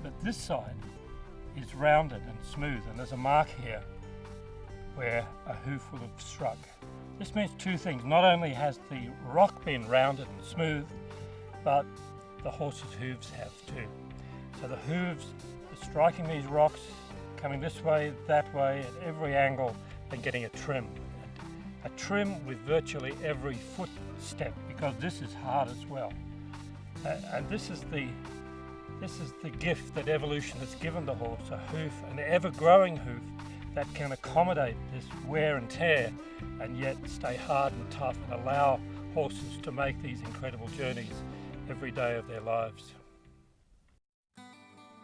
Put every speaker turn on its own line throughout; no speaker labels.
but this side is rounded and smooth, and there's a mark here where a hoof will have struck. This means two things. Not only has the rock been rounded and smooth, but the horse's hooves have too. So the hooves are striking these rocks, coming this way, that way, at every angle, and getting a trim. A trim with virtually every footstep, because this is hard as well. And this is the gift that evolution has given the horse, a hoof, an ever-growing hoof that can accommodate this wear and tear and yet stay hard and tough and allow horses to make these incredible journeys every day of their lives.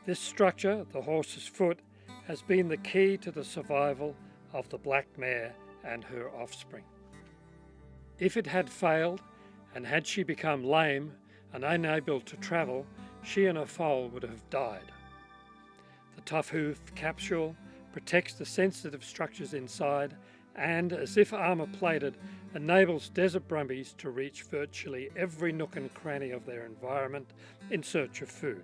This structure, the horse's foot, has been the key to the survival of the black mare and her offspring. If it had failed, and had she become lame and unable to travel, she and her foal would have died. The tough hoof capsule protects the sensitive structures inside and, as if armour-plated, enables desert brumbies to reach virtually every nook and cranny of their environment in search of food.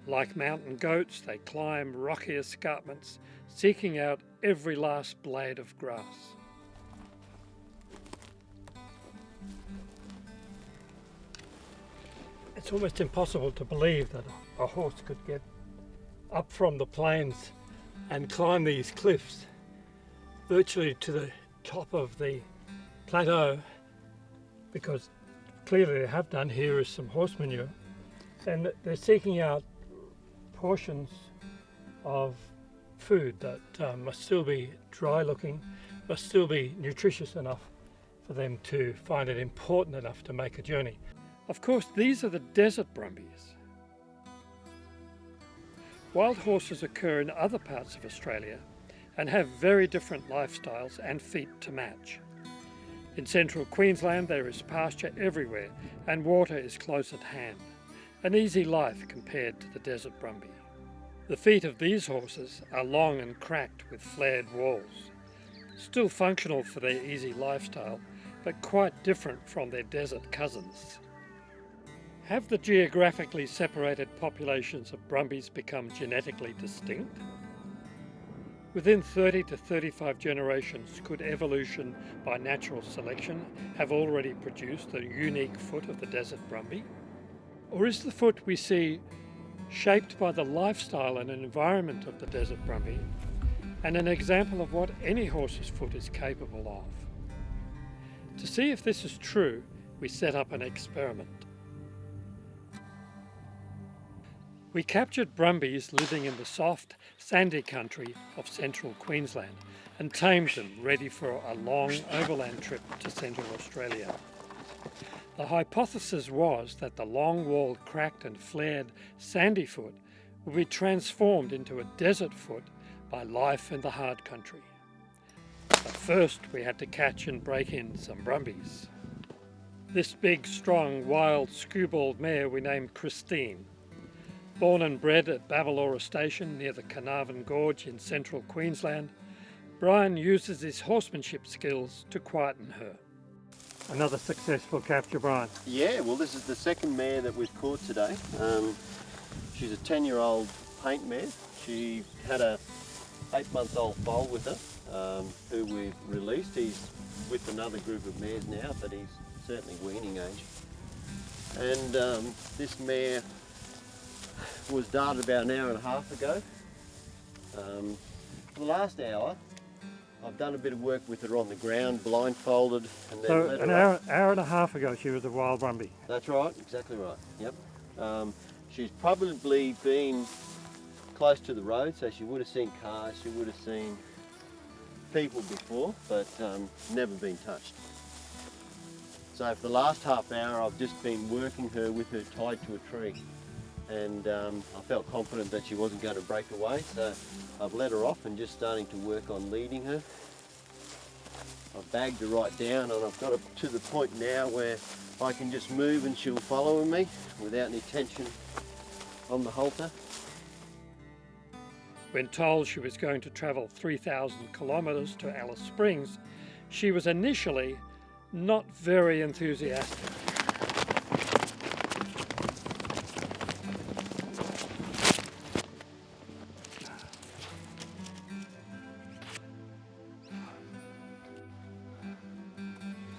Like mountain goats, they climb rocky escarpments, seeking out every last blade of grass. It's almost impossible to believe that a horse could get up from the plains and climb these cliffs virtually to the top of the plateau, because clearly they have done. Here is some horse manure, and they're seeking out portions of food that must still be dry looking, must still be nutritious enough for them to find it important enough to make a journey. Of course, these are the desert brumbies. Wild horses occur in other parts of Australia and have very different lifestyles and feet to match. In central Queensland there is pasture everywhere and water is close at hand, an easy life compared to the desert brumbie. The feet of these horses are long and cracked with flared walls, still functional for their easy lifestyle, but quite different from their desert cousins. Have the geographically separated populations of brumbies become genetically distinct? Within 30 to 35 generations, could evolution by natural selection have already produced the unique foot of the desert brumbie? Or is the foot we see shaped by the lifestyle and environment of the desert brumbie, and an example of what any horse's foot is capable of? To see if this is true, we set up an experiment. We captured brumbies living in the soft, sandy country of central Queensland and tamed them ready for a long overland trip to central Australia. The hypothesis was that the long-walled, cracked and flared sandy foot would be transformed into a desert foot by life in the hard country. But first we had to catch and break in some brumbies. This big, strong, wild, skewbald mare we named Christine. Born and bred at Babalora Station near the Carnarvon Gorge in central Queensland, Brian uses his horsemanship skills to quieten her. Another successful capture, Brian.
Yeah, well this is the second mare that we've caught today. She's a 10-year-old paint mare. She had a 8-month-old foal with her, who we've released. He's with another group of mares now, but he's certainly weaning age. And this mare was darted about an hour and a half ago. For the last hour, I've done a bit of work with her on the ground, blindfolded, and then
So an hour and a half ago she was a wild brumbie.
That's right, exactly right, yep. She's probably been close to the road, so she would have seen cars, she would have seen people before, but never been touched. So for the last half hour I've just been working her with her tied to a tree. And I felt confident that she wasn't going to break away, so I've let her off and just starting to work on leading her. I've bagged her right down and I've got her to the point now where I can just move and she'll follow me without any tension on the halter.
When told she was going to travel 3,000 kilometres to Alice Springs, she was initially not very enthusiastic.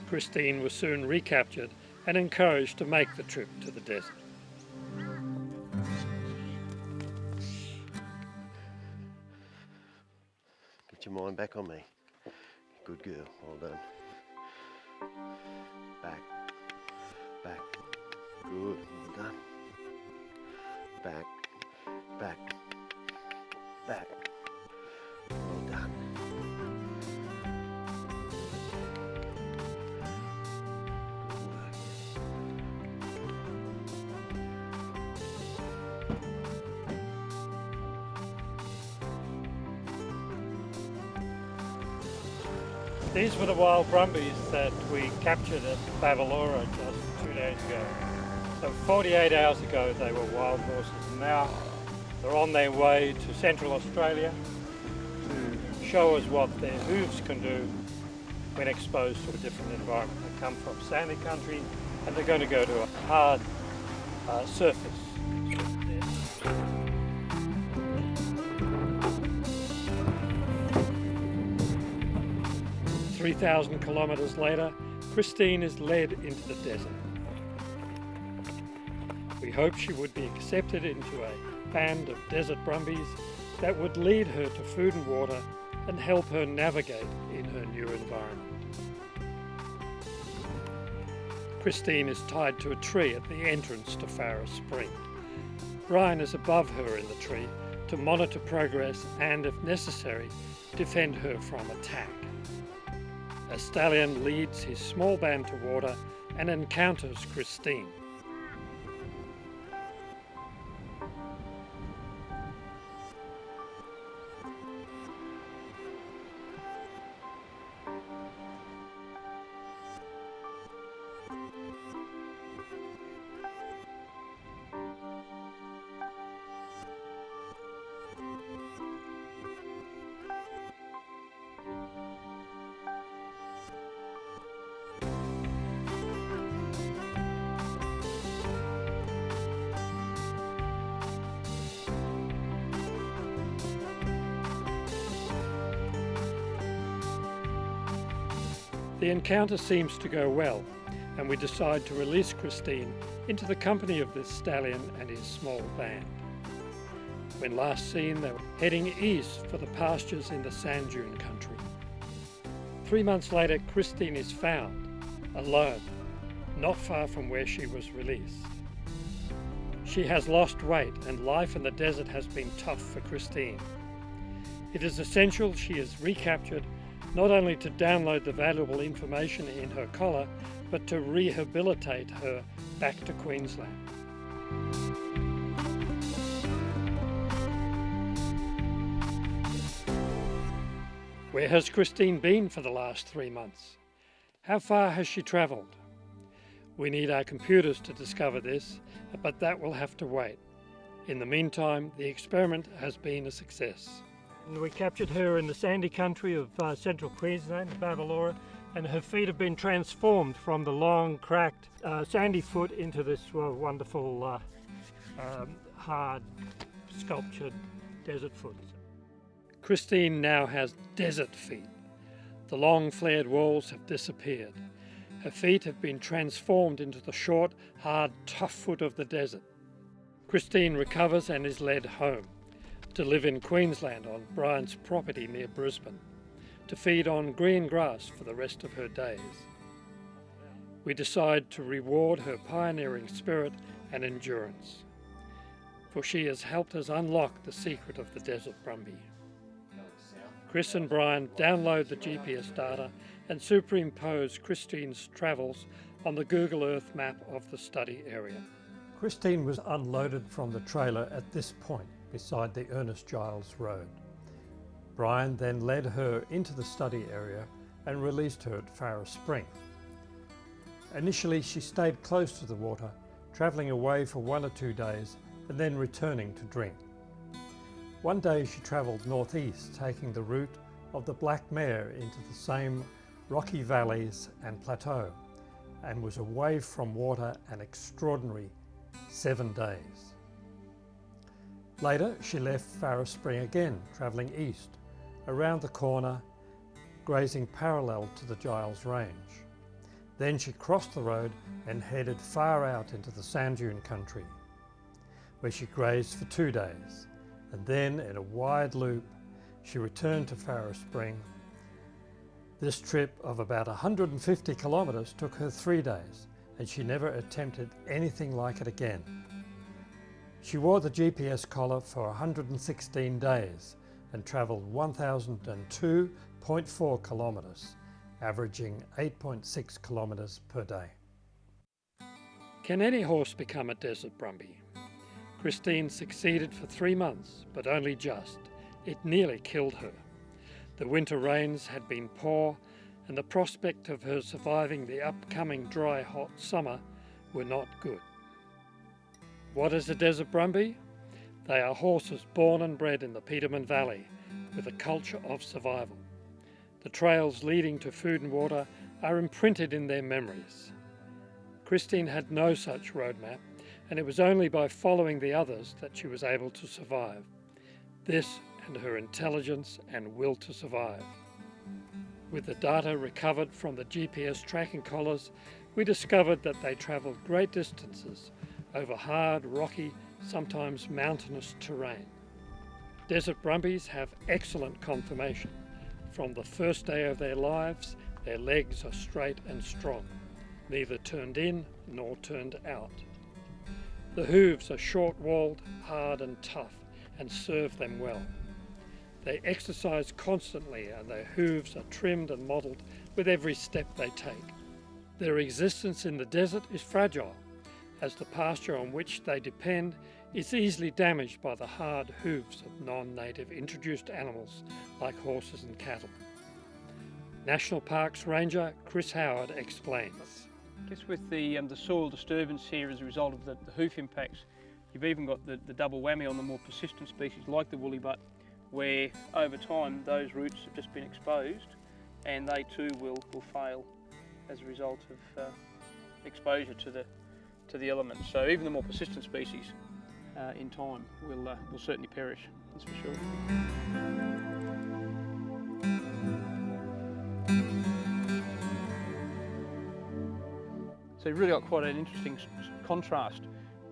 Christine was soon recaptured and encouraged to make the trip to the desert.
Get your mind back on me. Good girl, well done. Back, back, good, well done. Back, back, back, well done. Good work.
These were the wild brumbies that we captured at Babalora just 2 days ago. So 48 hours ago they were wild horses, and now they're on their way to Central Australia to show us what their hooves can do when exposed to a different environment. They come from sandy country and they're going to go to a hard surface. 3,000 kilometres later, Christine is led into the desert. We hoped she would be accepted into a band of desert brumbies that would lead her to food and water and help her navigate in her new environment. Christine is tied to a tree at the entrance to Farrer Spring. Brian is above her in the tree to monitor progress and, if necessary, defend her from attack. A stallion leads his small band to water and encounters Christine. The encounter seems to go well, and we decide to release Christine into the company of this stallion and his small band. When last seen, they were heading east for the pastures in the sand dune country. 3 months later, Christine is found, alone, not far from where she was released. She has lost weight, and life in the desert has been tough for Christine. It is essential she is recaptured, not only to download the valuable information in her collar, but to rehabilitate her back to Queensland. Where has Christine been for the last 3 months? How far has she travelled? We need our computers to discover this, but that will have to wait. In the meantime, the experiment has been a success. We captured her in the sandy country of central Queensland, Babalora, and her feet have been transformed from the long, cracked, sandy foot into this wonderful, hard, sculptured desert foot. Christine now has desert feet. The long, flared walls have disappeared. Her feet have been transformed into the short, hard, tough foot of the desert. Christine recovers and is led home, to live in Queensland on Brian's property near Brisbane, to feed on green grass for the rest of her days. We decide to reward her pioneering spirit and endurance, for she has helped us unlock the secret of the desert brumbie. Chris and Brian download the GPS data and superimpose Christine's travels on the Google Earth map of the study area. Christine was unloaded from the trailer at this point, beside the Ernest Giles Road. Brian then led her into the study area and released her at Farrer Spring. Initially, she stayed close to the water, travelling away for 1 or 2 days and then returning to drink. One day she travelled northeast, taking the route of the Black Mare into the same rocky valleys and plateau, and was away from water an extraordinary 7 days. Later, she left Farrer Spring again, travelling east, around the corner, grazing parallel to the Giles Range. Then she crossed the road and headed far out into the sand dune country, where she grazed for 2 days, and then in a wide loop she returned to Farrow Spring. This trip of about 150 kilometres took her 3 days, and she never attempted anything like it again. She wore the GPS collar for 116 days and travelled 1,002.4 kilometres, averaging 8.6 kilometres per day. Can any horse become a desert brumbie? Christine succeeded for 3 months, but only just. It nearly killed her. The winter rains had been poor, and the prospect of her surviving the upcoming dry, hot summer were not good. What is a desert brumbie? They are horses born and bred in the Peterman Valley with a culture of survival. The trails leading to food and water are imprinted in their memories. Christine had no such roadmap, and it was only by following the others that she was able to survive. This and her intelligence and will to survive. With the data recovered from the GPS tracking collars, we discovered that they travelled great distances over hard, rocky, sometimes mountainous terrain. Desert brumbies have excellent conformation. From the first day of their lives, their legs are straight and strong, neither turned in nor turned out. The hooves are short-walled, hard and tough, and serve them well. They exercise constantly, and their hooves are trimmed and modelled with every step they take. Their existence in the desert is fragile, as the pasture on which they depend is easily damaged by the hard hooves of non-native introduced animals like horses and cattle. National Parks Ranger Chris Howard explains.
Just with the soil disturbance here as a result of the hoof impacts, you've even got the double whammy on the more persistent species like the woolly butt, where over time those roots have just been exposed and they too will fail as a result of exposure to the elements. So even the more persistent species in time will certainly perish, that's for sure. So you've really got quite an interesting contrast,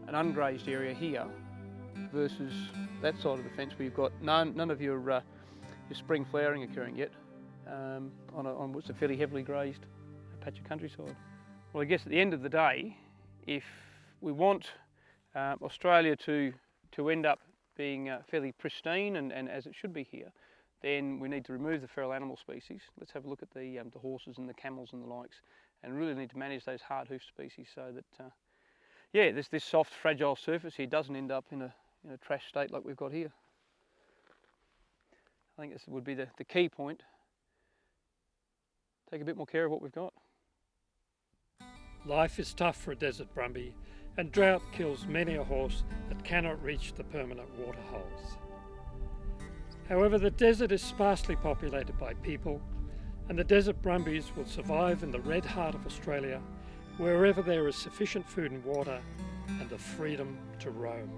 an ungrazed area here versus that side of the fence where you've got none of your spring flowering occurring yet on what's a fairly heavily grazed patch of countryside. Well, I guess at the end of the day, if we want Australia to end up being fairly pristine and as it should be here, then we need to remove the feral animal species. Let's have a look at the horses and the camels and the likes, and really need to manage those hard hoof species so that this soft fragile surface here doesn't end up in a trash state like we've got here. I think this would be the key point. Take a bit more care of what we've got.
Life is tough for a desert brumbie, and drought kills many a horse that cannot reach the permanent water holes. However, the desert is sparsely populated by people, and the desert brumbies will survive in the red heart of Australia wherever there is sufficient food and water and the freedom to roam.